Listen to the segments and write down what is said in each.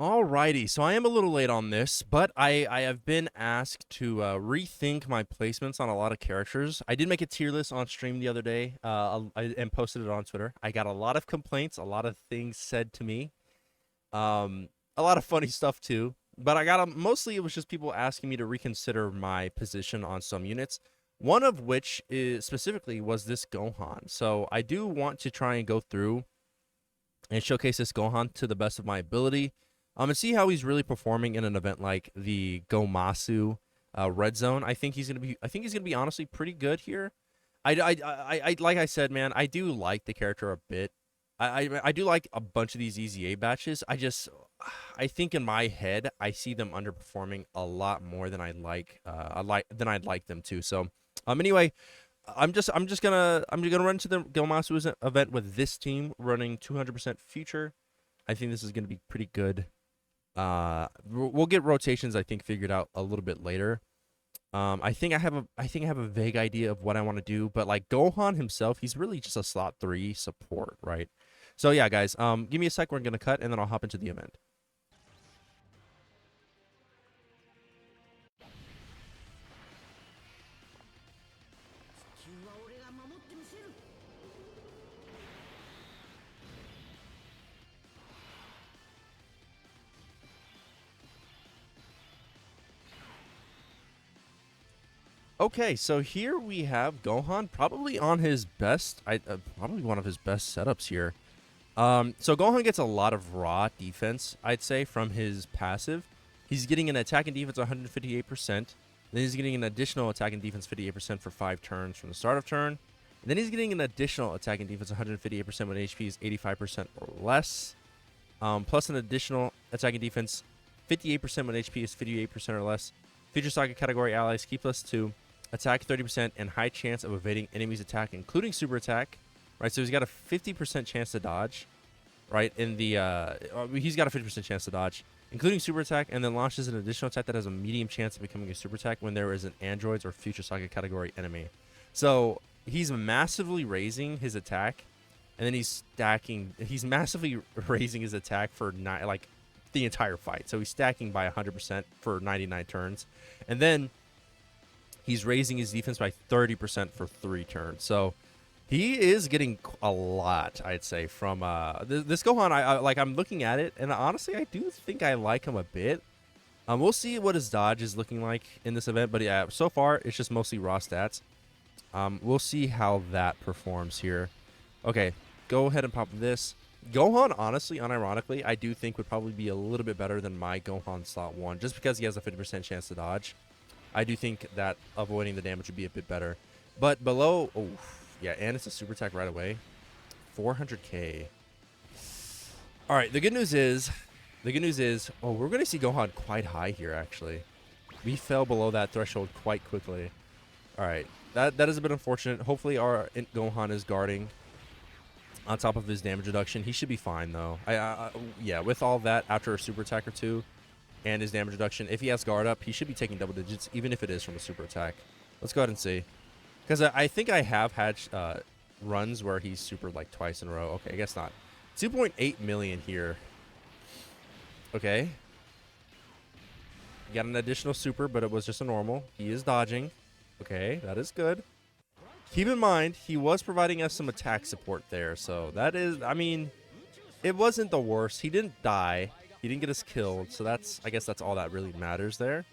Alrighty, so I am a little late on this, but I have been asked to rethink my placements on a lot of characters. I did make a tier list on stream the other day and posted it on Twitter. I got a lot of complaints, a lot of things said to me, a lot of funny stuff too. But mostly it was just people asking me to reconsider my position on some units. One of which is specifically was this Gohan. So I do want to try and go through and showcase this Gohan to the best of my ability. And see how he's really performing in an event like the Gomasu Red Zone. I think he's gonna be honestly pretty good here. Like I said, man, I do like the character a bit. I do like a bunch of these EZA batches. I think in my head I see them underperforming a lot more than I'd like them to. So anyway, I'm just gonna run to the Gomasu event with this team running 200% future. I think this is gonna be pretty good. We'll get rotations I think figured out a little bit later. I think I have a vague idea of what I want to do, but like Gohan himself, he's really just a slot 3 support, right? So yeah, guys, give me a sec. We're gonna cut and then I'll hop into the event. Okay, so here we have Gohan, probably on his best, probably one of his best setups here. So Gohan gets a lot of raw defense, I'd say, from his passive. He's getting an attack and defense 158%. Then he's getting an additional attack and defense 58% for 5 turns from the start of turn. And then he's getting an additional attack and defense 158% when HP is 85% or less. Plus an additional attack and defense 58% when HP is 58% or less. Future Saga category allies key +2. Attack 30% and high chance of evading enemies' attack, including super attack. Right, so he's got a 50% chance to dodge. Right, he's got a 50% chance to dodge, including super attack, and then launches an additional attack that has a medium chance of becoming a super attack when there is an androids or future saga category enemy. So he's massively raising his attack, and then he's massively raising his attack for the entire fight. So he's stacking by 100% for 99 turns, and then he's raising his defense by 30% for 3 turns. So he is getting a lot, I'd say, from this Gohan. I'm looking at it, and honestly, I do think I like him a bit. We'll see what his dodge is looking like in this event, but yeah, so far it's just mostly raw stats. We'll see how that performs here. Okay, go ahead and pop this. Gohan, honestly, unironically, I do think would probably be a little bit better than my Gohan slot 1, just because he has a 50% chance to dodge. I do think that avoiding the damage would be a bit better. But below, oh, yeah, and it's a super attack right away. 400k. All right, the good news is, oh, we're going to see Gohan quite high here, actually. We fell below that threshold quite quickly. All right, that is a bit unfortunate. Hopefully our Gohan is guarding on top of his damage reduction. He should be fine, though. Yeah, with all that, after a super attack or 2, and his damage reduction, if he has guard up, he should be taking double digits, even if it is from a super attack. Let's go ahead and see. Because I think I have had runs where he's super like twice in a row. Okay, I guess not. 2.8 million here. Okay. Got an additional super, but it was just a normal. He is dodging. Okay, that is good. Keep in mind, he was providing us some attack support there. So that is, I mean, it wasn't the worst. He didn't die. He didn't get us killed, so I guess that's all that really matters there.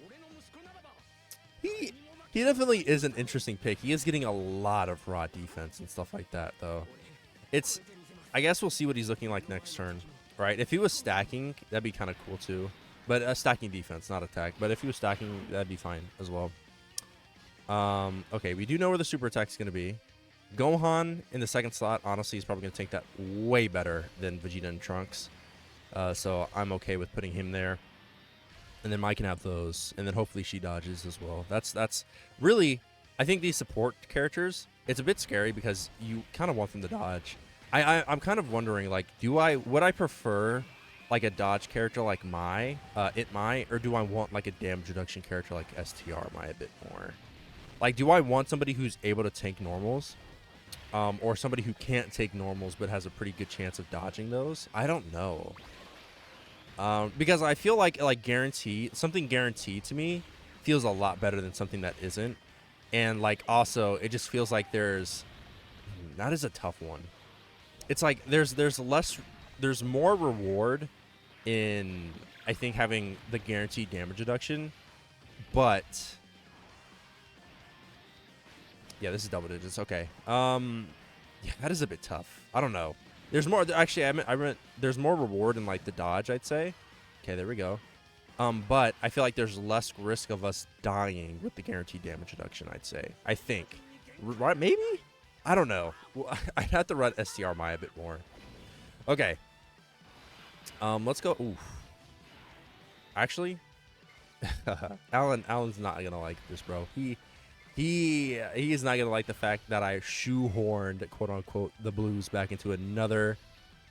He definitely is an interesting pick. He is getting a lot of raw defense and stuff like that, though. I guess we'll see what he's looking like next turn, right? If he was stacking, that'd be kind of cool too. But stacking defense, not attack. But if he was stacking, that'd be fine as well. Okay, we do know where the super attack is going to be. Gohan in the second slot, honestly, is probably going to take that way better than Vegeta and Trunks. So I'm okay with putting him there. And then Mike can have those. And then hopefully she dodges as well. That's really, I think these support characters, it's a bit scary because you kind of want them to dodge. I'm kind of wondering, like, would I prefer like a dodge character like or do I want like a damage reduction character like STR a bit more? Like, do I want somebody who's able to tank normals? Or somebody who can't take normals but has a pretty good chance of dodging those? I don't know. Because I feel like something guaranteed to me feels a lot better than something that isn't. And like also it just feels like that is a tough one. It's like there's more reward in, I think, having the guaranteed damage reduction, but yeah, this is double digits. Okay. Yeah, that is a bit tough. I don't know. There's more. Actually, I meant there's more reward in like the dodge, I'd say. Okay, there we go. But I feel like there's less risk of us dying with the guaranteed damage reduction, I'd say. I think. Right? Maybe? I don't know. Well, I'd have to run STR Mai a bit more. Okay. Let's go. Oof. Actually, Alan's not gonna like this, bro. He is not gonna like the fact that I shoehorned, quote unquote, the Blues back into another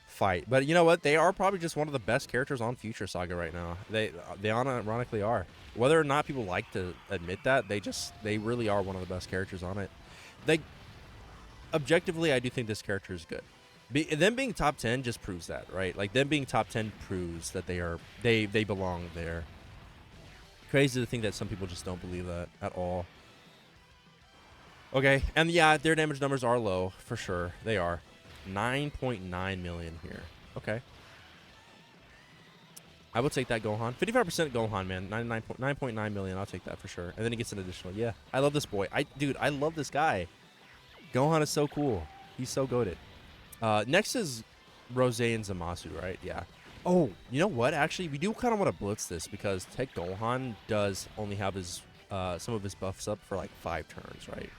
fight. But you know what? They are probably just one of the best characters on Future Saga right now. They ironically are. Whether or not people like to admit that, they really are one of the best characters on it. Objectively, I do think this character is good. Them being top 10 just proves that, right? Like them being top 10 proves that they belong there. Crazy to think that some people just don't believe that at all. Okay, and yeah, their damage numbers are low for sure. They are 9.9 million here. Okay, I will take that Gohan. 55% Gohan, man. 9.9 million. I'll take that for sure. And then he gets an additional. Yeah, I love this boy. Dude, I love this guy. Gohan is so cool. He's so goated. Next is Rose and Zamasu, right? Yeah. Oh, you know what? Actually, we do kind of want to blitz this because TEQ Gohan does only have his some of his buffs up for like 5 turns, right?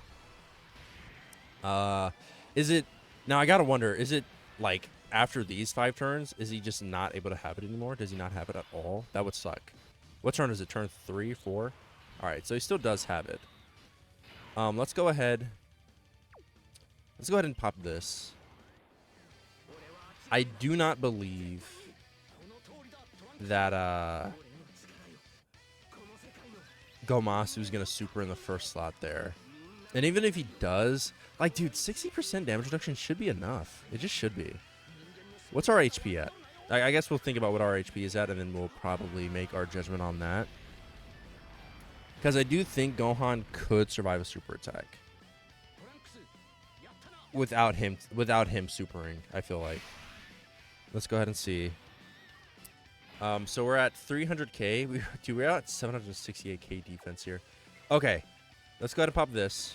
Is it now? I gotta wonder. Is it like after these 5 turns? Is he just not able to have it anymore? Does he not have it at all? That would suck. What turn is it? Turn 3, 4? All right, so he still does have it. Let's go ahead. Let's go ahead and pop this. I do not believe that Gomasu's gonna super in the first slot there. And even if he does, like, dude, 60% damage reduction should be enough. It just should be. What's our HP at? I guess we'll think about what our HP is at, and then we'll probably make our judgment on that. Because I do think Gohan could survive a super attack without him supering, I feel like. Let's go ahead and see. So we're at 300k. We're at 768k defense here. Okay. Let's go ahead and pop this.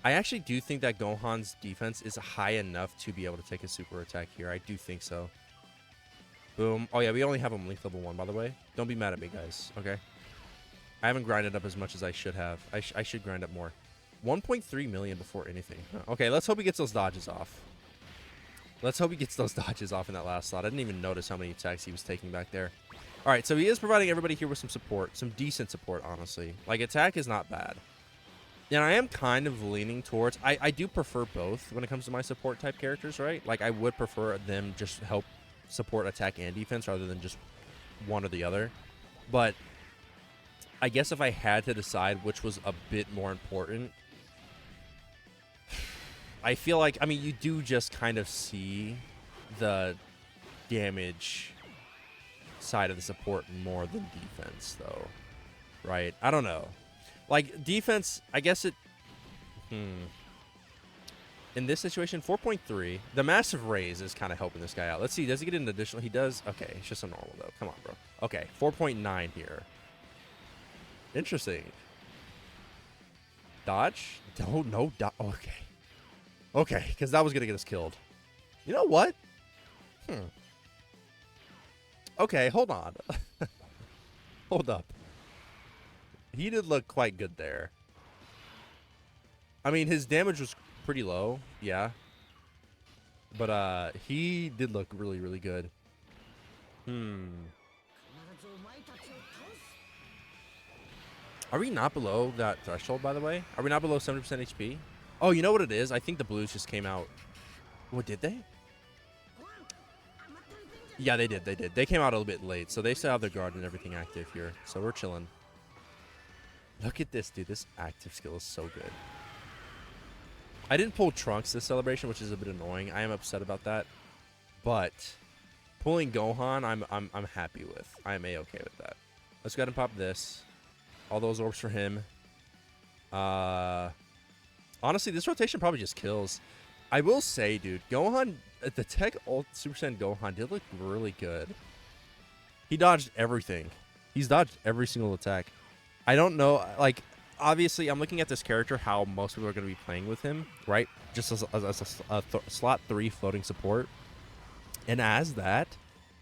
I actually do think that Gohan's defense is high enough to be able to take a super attack here. I do think so. Boom. Oh, yeah, we only have him link level 1, by the way. Don't be mad at me, guys. Okay? I haven't grinded up as much as I should have. I should grind up more. 1.3 million before anything. Okay, let's hope he gets those dodges off. Let's hope he gets those dodges off in that last slot. I didn't even notice how many attacks he was taking back there. All right, so he is providing everybody here with some support. Some decent support, honestly. Like, attack is not bad. And I am kind of leaning towards... I do prefer both when it comes to my support type characters, right? Like, I would prefer them just help support attack and defense rather than just one or the other. But I guess if I had to decide which was a bit more important... I feel like... I mean, you do just kind of see the damage side of the support more than defense, though. Right? I don't know. Like, defense, I guess it... In this situation, 4.3. The massive raise is kind of helping this guy out. Let's see. Does he get an additional? He does. Okay. It's just a normal, though. Come on, bro. Okay. 4.9 here. Interesting. Dodge? No. Okay. Okay. Because that was going to get us killed. You know what? Okay. Hold on. Hold up. He did look quite good there. I mean, his damage was pretty low, yeah. But he did look really, really good. Are we not below that threshold, by the way? Are we not below 70% HP? Oh, you know what it is? I think the Blues just came out. What, did they? Yeah, they did. They came out a little bit late, so they still have their guard and everything active here. So we're chilling. Look at this, dude. This active skill is so good. I didn't pull Trunks this celebration, which is a bit annoying. I am upset about that. But pulling Gohan, I'm happy with. I'm a-okay with that. Let's go ahead and pop this. All those orbs for him. Honestly, this rotation probably just kills. I will say, dude, Gohan, the TEQ Ult Super Saiyan Gohan did look really good. He dodged everything. He's dodged every single attack. I don't know, like, obviously, I'm looking at this character, how most people are going to be playing with him, right? Just as a slot 3 floating support. And as that,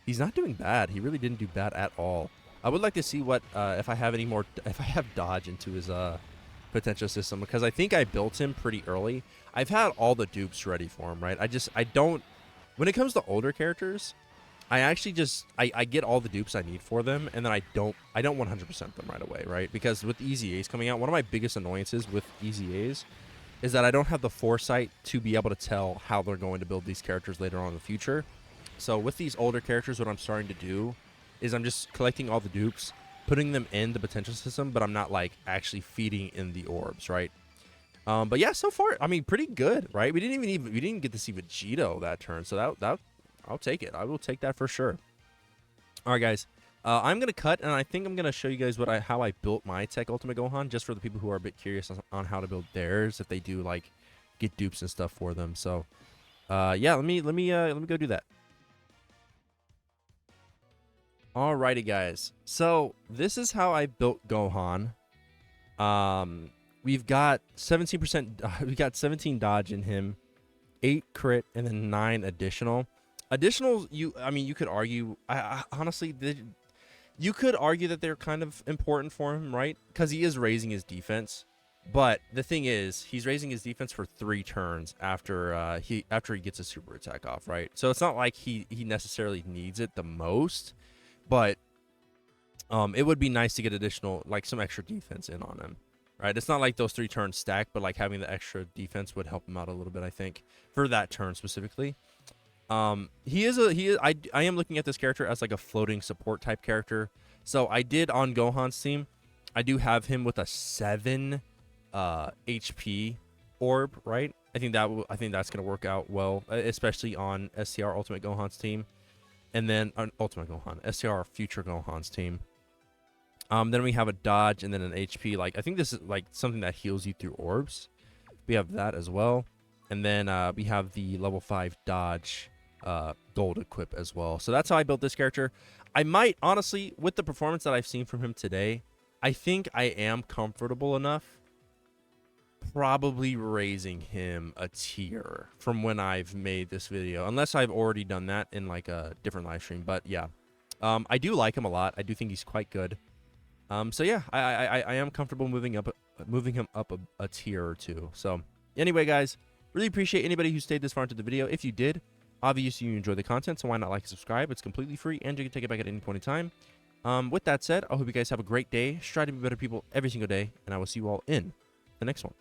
he's not doing bad. He really didn't do bad at all. I would like to see what, if I have any more, if I have dodge into his, potential system, because I think I built him pretty early. I've had all the dupes ready for him, right? I don't, when it comes to older characters, I actually just, I get all the dupes I need for them, and then I don't 100% them right away, right? Because with EZAs coming out, one of my biggest annoyances with EZAs is that I don't have the foresight to be able to tell how they're going to build these characters later on in the future. So with these older characters, what I'm starting to do is I'm just collecting all the dupes, putting them in the potential system, but I'm not like actually feeding in the orbs, right? But yeah, so far, I mean, pretty good, right? We didn't get to see Vegito that turn, so that I'll take it. I will take that for sure. All right, guys, I'm gonna cut, and I think I'm gonna show you guys how I built my TEQ Ultimate Gohan, just for the people who are a bit curious on how to build theirs, if they do like get dupes and stuff for them. So, yeah, let me go do that. Alrighty, guys. So this is how I built Gohan. We've got 17%. We got 17 dodge in him, 8 crit, and then 9 additional. Additionals, I mean, you could argue. Honestly, you could argue that they're kind of important for him, right? Because he is raising his defense. But the thing is, he's raising his defense for 3 turns after he gets a super attack off, right? So it's not like he necessarily needs it the most. But it would be nice to get additional, like some extra defense in on him, right? It's not like those 3 turns stack, but like having the extra defense would help him out a little bit, I think, for that turn specifically. I am looking at this character as like a floating support type character. So I did on Gohan's team, I do have him with a 7 HP orb, right? I think that's gonna work out well, especially on STR Ultimate Gohan's team. And then Ultimate Gohan, STR Future Gohan's team. Then we have a dodge and then an HP. Like, I think this is like something that heals you through orbs. We have that as well. And then we have the level 5 dodge gold equip as well. So that's how I built this character. I might, honestly, with the performance that I've seen from him today, I think I am comfortable enough probably raising him a tier from when I've made this video, unless I've already done that in like a different live stream. But yeah, I do like him a lot. I do think he's quite good. So yeah, I am comfortable moving him up a tier or 2. So anyway, guys, really appreciate anybody who stayed this far into the video. If you did, obviously you enjoy the content, so why not like and subscribe? It's completely free, and you can take it back at any point in time. With that said, I hope you guys have a great day. Strive to be better people every single day, and I will see you all in the next one.